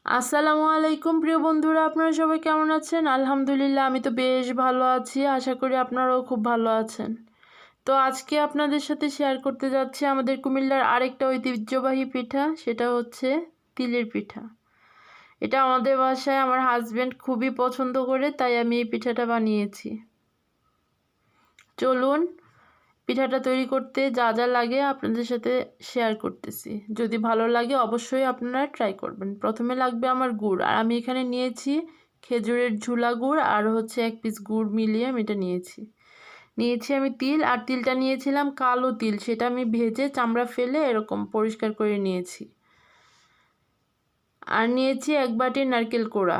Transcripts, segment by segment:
আসসালামু আলাইকুম প্রিয় বন্ধুরা, আপনারা সবাই কেমন আছেন? আলহামদুলিল্লাহ, আমি তো বেশ ভালো আছি। আশা করি আপনারাও খুব ভালো আছেন। তো আজকে আপনাদের সাথে শেয়ার করতে যাচ্ছি আমাদের কুমিল্লার আরেকটা ঐতিহ্যবাহী পিঠা, সেটা হচ্ছে তিলের পিঠা। এটা আমাদের বাসায় আমার হাজবেন্ড খুবই পছন্দ করে, তাই আমি এই পিঠাটা বানিয়েছি। চলুন পিঠাটা তৈরি করতে যা যা লাগে আপনাদের সাথে শেয়ার করতেছি। যদি ভালো লাগে অবশ্যই আপনারা ট্রাই করবেন। প্রথমে লাগবে আমার গুড়, আর আমি এখানে নিয়েছি খেজুরের ঝুলা গুড় আর হচ্ছে 1 পিস গুড় মিলিয়ে আমি এটা নিয়েছি আমি তিল, আর তিলটা নিয়েছিলাম কালো তিল, সেটা আমি ভেজে চামড়া ফেলে এরকম পরিষ্কার করে নিয়েছি। আর নিয়েছি 1 বাটি নারকেল কোড়া,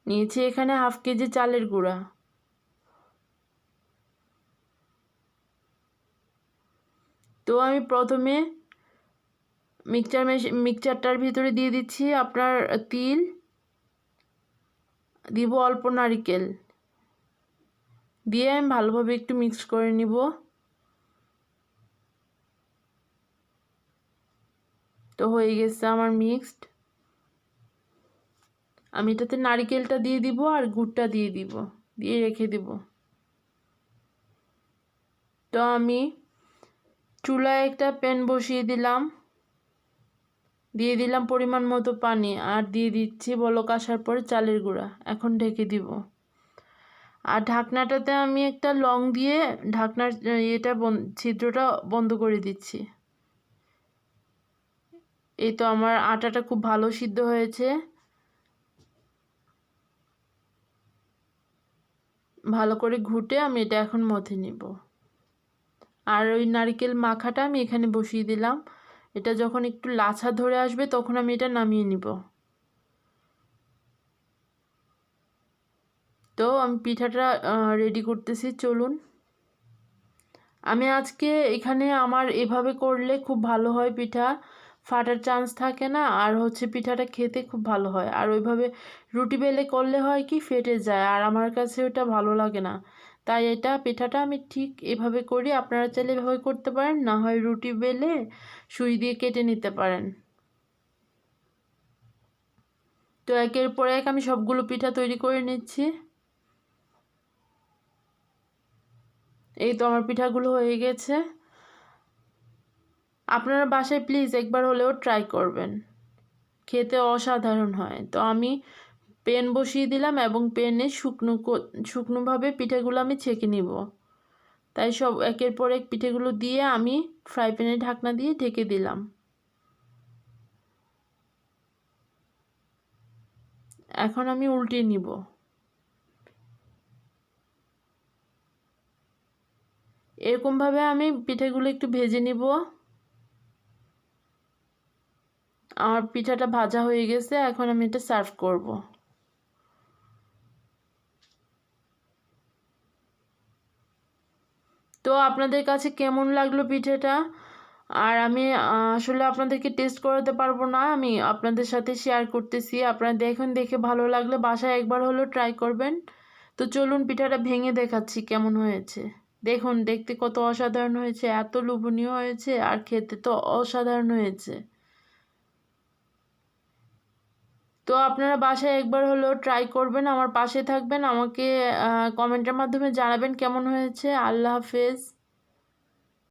নিয়েছি এখানে 1/2 কেজি চালের গুঁড়া। তো আমি প্রথমে মিক্সচারটার ভিতরে দিয়ে দিচ্ছি আপনার তিল, দিব অল্প নারকেল, দিয়ে আমি ভালোভাবে একটু মিক্স করে নিব। তো হয়ে গেছে আমার মিক্সড। আমি এটাতে নারকেলটা দিয়ে দিব আর গুড়টা দিয়ে রেখে দিব। তো আমি চুলায় একটা প্যান বসিয়ে দিলাম, দিয়ে দিলাম পরিমাণ মতো পানি, আর দিয়ে দিচ্ছি বলক আসার পরে চালের গুঁড়া। এখন ঢেকে দিব, আর ঢাকনাটাতে আমি একটা লং দিয়ে ঢাকনার ছিদ্রটা বন্ধ করে দিচ্ছি। এই তো আমার আটাটা খুব ভালো সিদ্ধ হয়েছে। ভালো করে ঘুটে আমি এটা এখন মথে নিব। আর ওই নারকেল মাখাটা আমি এখানে বসিয়ে দিলাম। এটা যখন একটু লাছা ধরে আসবে তখন আমি এটা নামিয়ে নিব। তো আমি পিঠাটা রেডি করতেছি, চলুন। আমি আজকে এখানে আমার এভাবে করলে খুব ভালো হয়, পিঠা ফাটার চান্স থাকে না, আর হচ্ছে পিঠাটা খেতে খুব ভালো হয়। আর ওইভাবে রুটি বেলে করলে হয় কি ফেটে যায়, আর আমার কাছে ওটা ভালো লাগে না। তাই এটা পিঠাটা আমি ঠিক এভাবে করি। আপনারা চাইলে এভাবে করতে পারেন, না হয় রুটি বেলে সুই দিয়ে কেটে নিতে পারেন। তো একের পর এক আমি সবগুলো পিঠা তৈরি করে নিচ্ছি। এই তো আমার পিঠাগুলো হয়ে গেছে। আপনারা বাসায় প্লিজ একবার হলেও ট্রাই করবেন, খেতে অসাধারণ হয়। তো আমি প্যান বসিয়ে দিলাম এবং প্যানে শুকনোভাবে পিঠাগুলো আমি ছেঁকে নিব। তাই সব একের পর এক পিঠেগুলো দিয়ে আমি ফ্রাই প্যানের ঢাকনা দিয়ে ঢেকে দিলাম। এখন আমি উল্টে নিব। এরকমভাবে আমি পিঠেগুলো একটু ভেজে নিব। আমার পিঠাটা ভাজা হয়ে গেছে, এখন আমি এটা সার্ভ করব। তো আপনাদের কাছে কেমন লাগলো পিঠাটা? আর আমি আসলে আপনাদেরকে টেস্ট করাতে পারবো না, আমি আপনাদের সাথে শেয়ার করতেছি। আপনারা দেখুন, দেখে ভালো লাগলে বাসায় একবার হলেও ট্রাই করবেন। তো চলুন পিঠাটা ভেঙে দেখাচ্ছি কেমন হয়েছে। দেখুন, দেখতে কত অসাধারণ হয়েছে, এত লোভনীয় হয়েছে, আর খেতে তো অসাধারণ হয়েছে। তো আপনারা বাসায় একবার হলেও ট্রাই করবেন, আমার পাশে থাকবেন, আমাকে কমেন্টের মাধ্যমে জানাবেন কেমন হয়েছে। আল্লাহ হাফেজ।